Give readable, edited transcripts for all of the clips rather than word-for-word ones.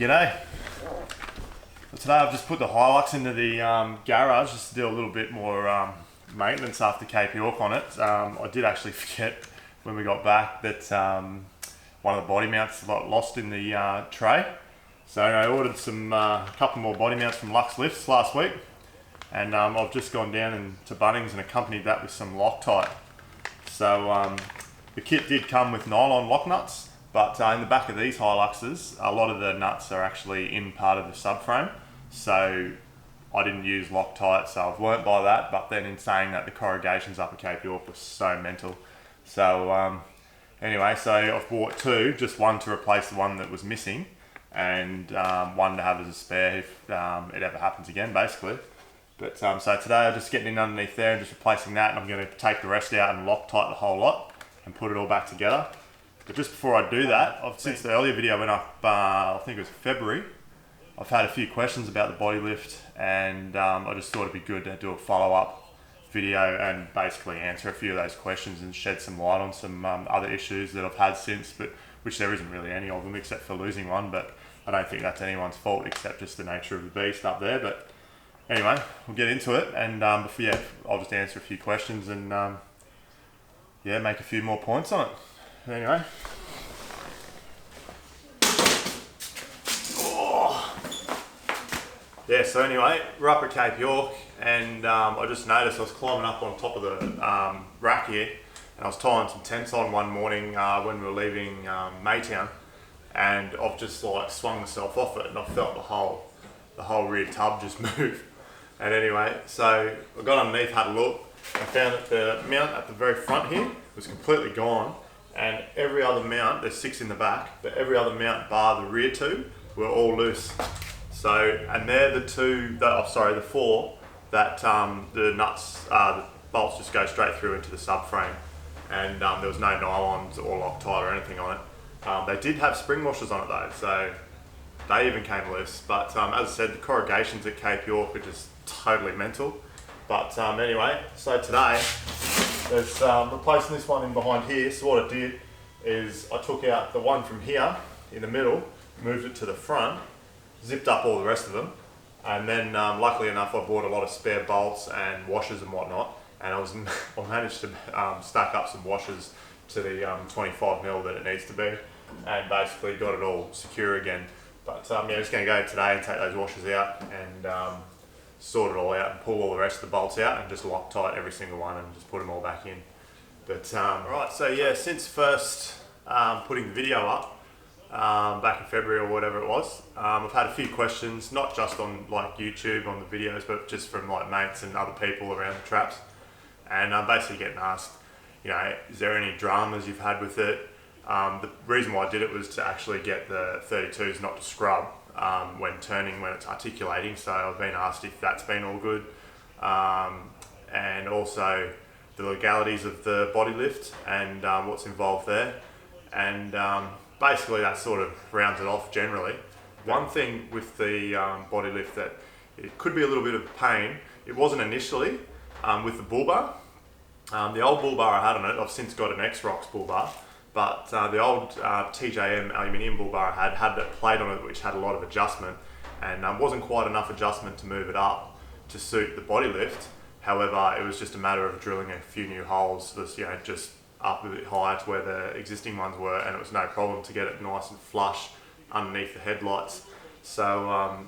G'day. Today I've just put the Hilux into the garage just to do a little bit more maintenance after Cape York on it. I did actually forget when we got back that one of the body mounts got lost in the tray. So I ordered a couple more body mounts from Lux Lifts last week, and I've just gone down to Bunnings and accompanied that with some Loctite. So the kit did come with nylon lock nuts, but in the back of these Hiluxes, a lot of the nuts are actually in part of the subframe. So I didn't use Loctite, so I've learnt by that. But then in saying that, the corrugations up at Cape York was so mental. So anyway, so I've bought two, just one to replace the one that was missing, and one to have as a spare if it ever happens again, basically. But so today I'm just getting in underneath there and just replacing that, and I'm going to take the rest out and Loctite the whole lot and put it all back together. But just before I do that, since the earlier video went up, I think it was February, I've had a few questions about the body lift, and I just thought it'd be good to do a follow-up video and basically answer a few of those questions and shed some light on some other issues that I've had since, but which there isn't really any of them except for losing one, but I don't think that's anyone's fault except just the nature of the beast up there. But anyway, we'll get into it, and I'll just answer a few questions and make a few more points on it. Anyway. Yeah, so anyway, we're up at Cape York, and I just noticed I was climbing up on top of the rack here, and I was tying some tents on one morning when we were leaving Maytown, and I've just like swung myself off it, and I felt the whole rear tub just move. And anyway, so I got underneath, had a look, and found that the mount at the very front here was completely gone, and every other mount, there's 6 in the back, but every other mount bar the rear 2 were all loose. So, and they're the 4 that the nuts, the bolts just go straight through into the subframe, and there was no nylons or Loctite or anything on it. They did have spring washers on it though, so they even came loose. But as I said, the corrugations at Cape York are just totally mental. But anyway, so today, there's replacing this one in behind here. So what I did is I took out the one from here in the middle, moved it to the front, zipped up all the rest of them, and then luckily enough I bought a lot of spare bolts and washers and whatnot, and I managed to stack up some washers to the 25mm that it needs to be, and basically got it all secure again. But just going to go today and take those washers out and sort it all out and pull all the rest of the bolts out and just Loctite every single one and just put them all back in. But right, so yeah, since first putting the video up back in February or whatever it was, I've had a few questions, not just on like YouTube on the videos, but just from like mates and other people around the traps, and I'm basically getting asked, is there any dramas you've had with it? The reason why I did it was to actually get the 32s not to scrub when turning, when it's articulating. So I've been asked if that's been all good, and also the legalities of the body lift and what's involved there, and basically that sort of rounds it off generally. One thing with the body lift that it could be a little bit of pain, it wasn't initially with the bull bar. The old bull bar I had on it, I've since got an X-Rocks bull bar, but the old TJM aluminium bull bar I had that plate on it which had a lot of adjustment, and wasn't quite enough adjustment to move it up to suit the body lift. However, it was just a matter of drilling a few new holes, just up a bit higher to where the existing ones were, and it was no problem to get it nice and flush underneath the headlights. So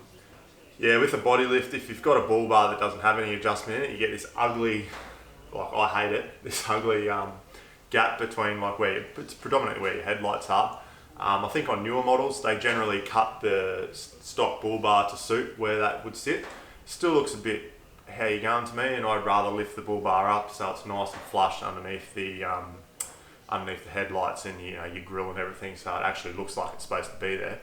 with the body lift, if you've got a bull bar that doesn't have any adjustment in it, you get this ugly, like I hate it, this ugly gap between it's predominantly where your headlights are. I think on newer models they generally cut the stock bull bar to suit where that would sit. Still looks a bit how you going to me, and I'd rather lift the bull bar up so it's nice and flush underneath the headlights and your grille and everything, so it actually looks like it's supposed to be there.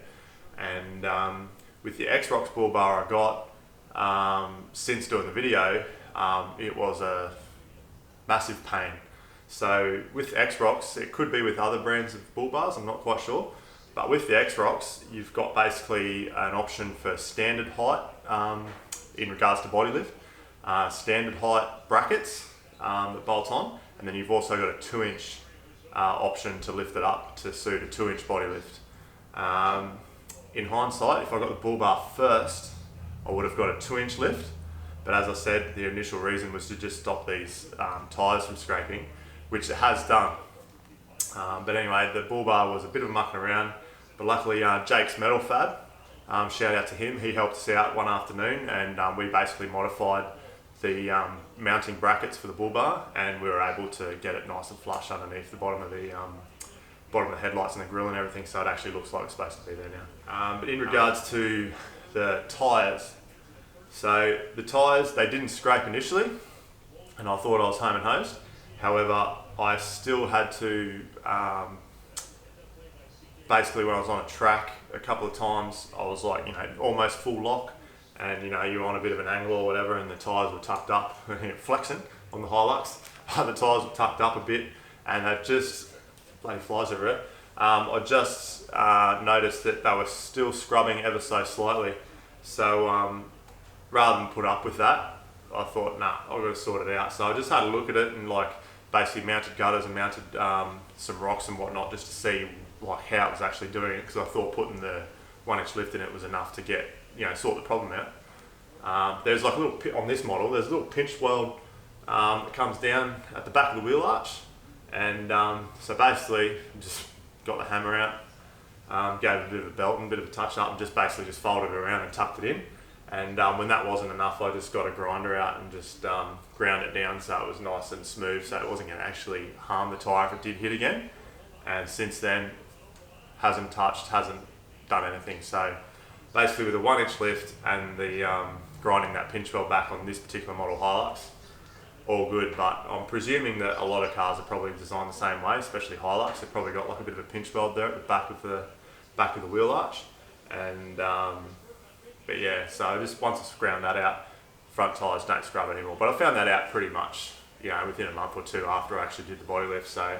And with the X-Rocks bull bar I got since doing the video, it was a massive pain. So with X-Rocks, it could be with other brands of bull bars, I'm not quite sure, but with the X-Rocks you've got basically an option for standard height in regards to body lift, standard height brackets that bolt on, and then you've also got a 2-inch option to lift it up to suit a 2-inch body lift. in hindsight, if I got the bull bar first, I would have got a 2-inch lift. But as I said, the initial reason was to just stop these tyres from scraping, which it has done. But anyway, the bull bar was a bit of a mucking around, but luckily Jake's Metal Fab, shout out to him, he helped us out one afternoon, and we basically modified the mounting brackets for the bull bar, and we were able to get it nice and flush underneath the bottom of the headlights and the grille and everything, so it actually looks like it's supposed to be there now. But in regards to the tyres, so the tyres, they didn't scrape initially, and I thought I was home and hosed. However, I still had to, basically when I was on a track a couple of times, I was like, almost full lock, and you're on a bit of an angle or whatever, and the tyres were tucked up, flexing on the Hilux. The tyres were tucked up a bit, and they just, bloody flies over it. I just noticed that they were still scrubbing ever so slightly. So rather than put up with that, I thought, nah, I've got to sort it out. So I just had a look at it and basically mounted gutters and mounted some rocks and whatnot just to see how it was actually doing it, because I thought putting the 1-inch lift in it was enough to get, sort the problem out. There's like a little, on this model, there's a little pinch weld that comes down at the back of the wheel arch. And so basically, just got the hammer out, gave it a bit of a belt and a bit of a touch up, and just folded it around and tucked it in. And when that wasn't enough, I just got a grinder out and just ground it down so it was nice and smooth, so it wasn't going to actually harm the tyre if it did hit again. And since then, hasn't done anything. So basically with a 1-inch lift and the grinding that pinch weld back on this particular model Hilux, all good. But I'm presuming that a lot of cars are probably designed the same way, especially Hilux. They've probably got like a bit of a pinch weld there at the back of the wheel arch. And but yeah, so just once I ground that out, front tyres don't scrub anymore. But I found that out pretty much, within a month or two after I actually did the body lift. So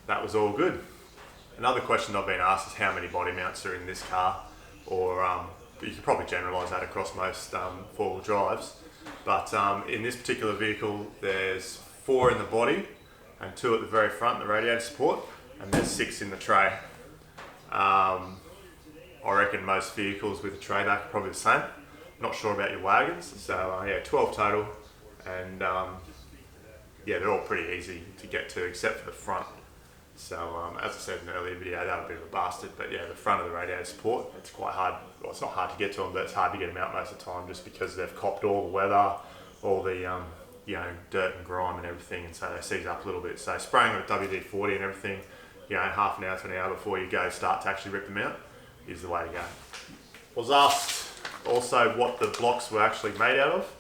that was all good. Another question I've been asked is how many body mounts are in this car, or you could probably generalise that across most four-wheel drives. But in this particular vehicle, there's 4 in the body and 2 at the very front, the radiator support, and there's 6 in the tray. I reckon most vehicles with a tray back are probably the same. Not sure about your wagons, so yeah, 12 total, and yeah, they're all pretty easy to get to except for the front. So as I said in an earlier video, that would be a bit of a bastard, but yeah, the front of the radiator support, it's quite hard. Well, it's not hard to get to them, but it's hard to get them out most of the time just because they've copped all the weather, all the dirt and grime and everything, and so they seize up a little bit. So spraying with WD-40 and everything, half an hour to an hour before you start to actually rip them out is the way to go. I was asked also what the blocks were actually made out of.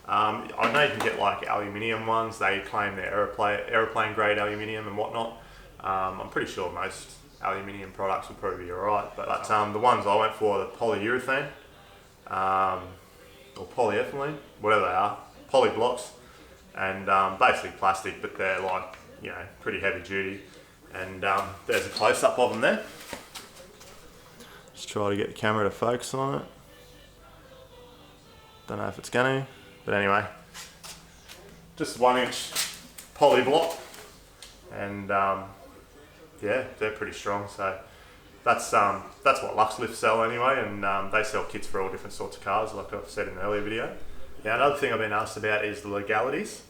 I know you can get like aluminium ones. They claim they're aeroplane grade aluminium and whatnot. I'm pretty sure most aluminium products will probably be alright, but the ones I went for are the polyurethane or polyethylene, whatever they are, poly blocks, and basically plastic, but they're like pretty heavy duty. And there's a close up of them there. Just try to get the camera to focus on it. Don't know if it's going to, but anyway, just 1-inch poly block, and yeah, they're pretty strong. So that's what LuxLift sell anyway, and they sell kits for all different sorts of cars, like I've said in the earlier video. Yeah, another thing I've been asked about is the legalities,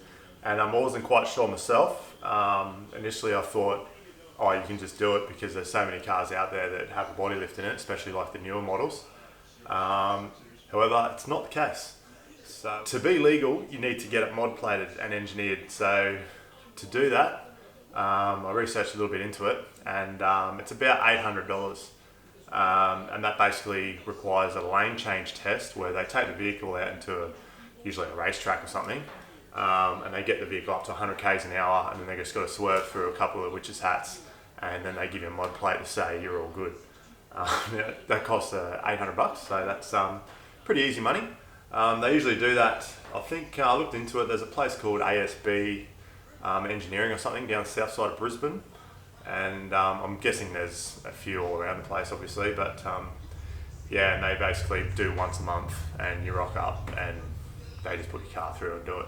and I wasn't quite sure myself. Initially, I thought, oh, you can just do it because there's so many cars out there that have a body lift in it, especially like the newer models. However, it's not the case. So to be legal, you need to get it mod plated and engineered. So to do that, I researched a little bit into it, and it's about $800. And that basically requires a lane change test where they take the vehicle out into usually a racetrack or something, and they get the vehicle up to 100 k's an hour, and then they just got to swerve through a couple of witches' hats, and then they give you a mod plate to say you're all good. That costs $800, so that's pretty easy money. They usually do that. I think I looked into it. There's a place called ASB Engineering or something down the south side of Brisbane, and I'm guessing there's a few all around the place, obviously. But yeah, and they basically do once a month, and you rock up, and they just put your car through and do it.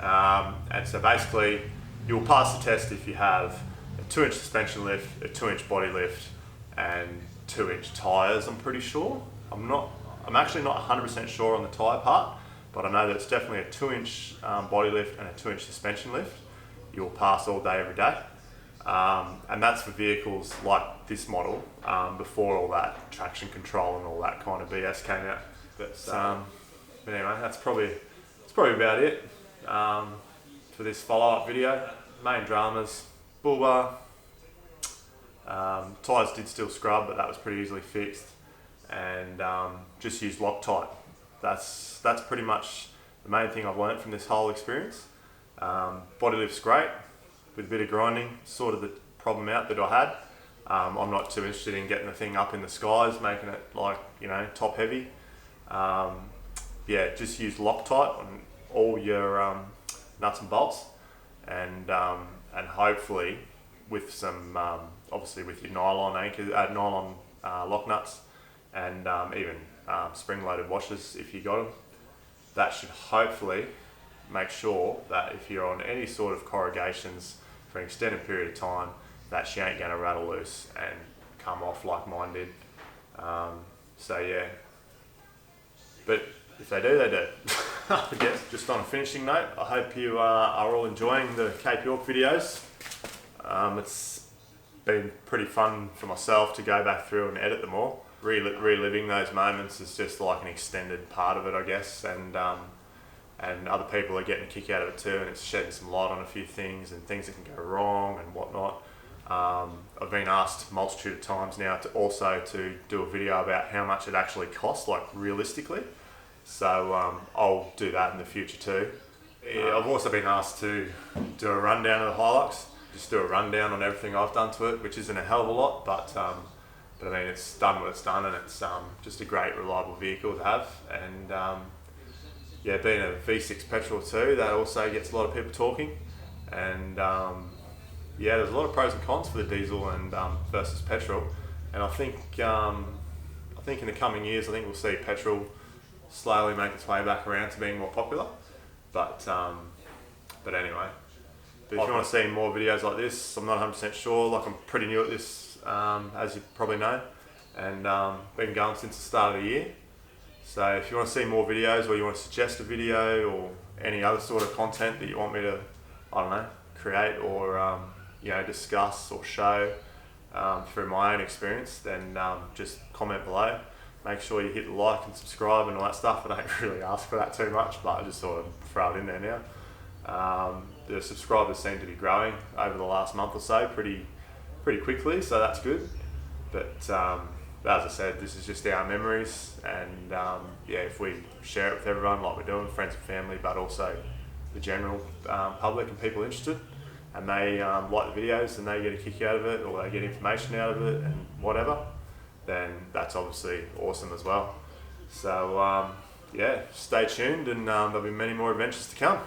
And so basically, you'll pass the test if you have a 2-inch suspension lift, a 2-inch body lift, and 2-inch tyres, I'm pretty sure. I'm actually not 100% sure on the tyre part, but I know that it's definitely a 2-inch body lift and a 2-inch suspension lift. You'll pass all day, every day. And that's for vehicles like this model, before all that traction control and all that kind of BS came out. But anyway, that's probably about it for this follow-up video. Main dramas: bull bar. Tyres did still scrub, but that was pretty easily fixed, and just used Loctite. That's pretty much the main thing I've learned from this whole experience. Body lift's great, with a bit of grinding, sort of the problem out that I had. I'm not too interested in getting the thing up in the skies, making it like, top heavy. Yeah, just use Loctite on all your nuts and bolts, and hopefully with some obviously with your nylon anchors, nylon lock nuts, and even spring-loaded washers if you got them. That should hopefully make sure that if you're on any sort of corrugations for an extended period of time, that she ain't going to rattle loose and come off like mine did. So yeah, but if they do, they do. I guess just on a finishing note, I hope you are all enjoying the Cape York videos. It's been pretty fun for myself to go back through and edit them all. Reliving those moments is just like an extended part of it, I guess, and other people are getting a kick out of it too, and it's shedding some light on a few things and things that can go wrong and whatnot. I've been asked a multitude of times now to do a video about how much it actually costs, like realistically. So I'll do that in the future too. Yeah, I've also been asked to do a rundown of the Hilux, just do a rundown on everything I've done to it, which isn't a hell of a lot, but I mean, it's done what it's done, and it's just a great, reliable vehicle to have. And yeah, being a V6 petrol too, that also gets a lot of people talking. And yeah, there's a lot of pros and cons for the diesel and versus petrol. And I think in the coming years, I think we'll see petrol slowly make its way back around to being more popular. But anyway, but if you want to see more videos like this, I'm not 100% sure. Like, I'm pretty new at this, as you probably know, and been going since the start of the year. So if you want to see more videos, or you want to suggest a video, or any other sort of content that you want me to, I don't know, create or discuss or show through my own experience, then just comment below. Make sure you hit the like and subscribe and all that stuff. I don't really ask for that too much, but I just sort of throw it in there now. The subscribers seem to be growing over the last month or so pretty quickly, so that's good. But as I said, this is just our memories, and yeah, if we share it with everyone like we're doing, friends and family, but also the general public and people interested, and they like the videos and they get a kick out of it, or they get information out of it and whatever, then that's obviously awesome as well. So yeah, stay tuned, and there'll be many more adventures to come.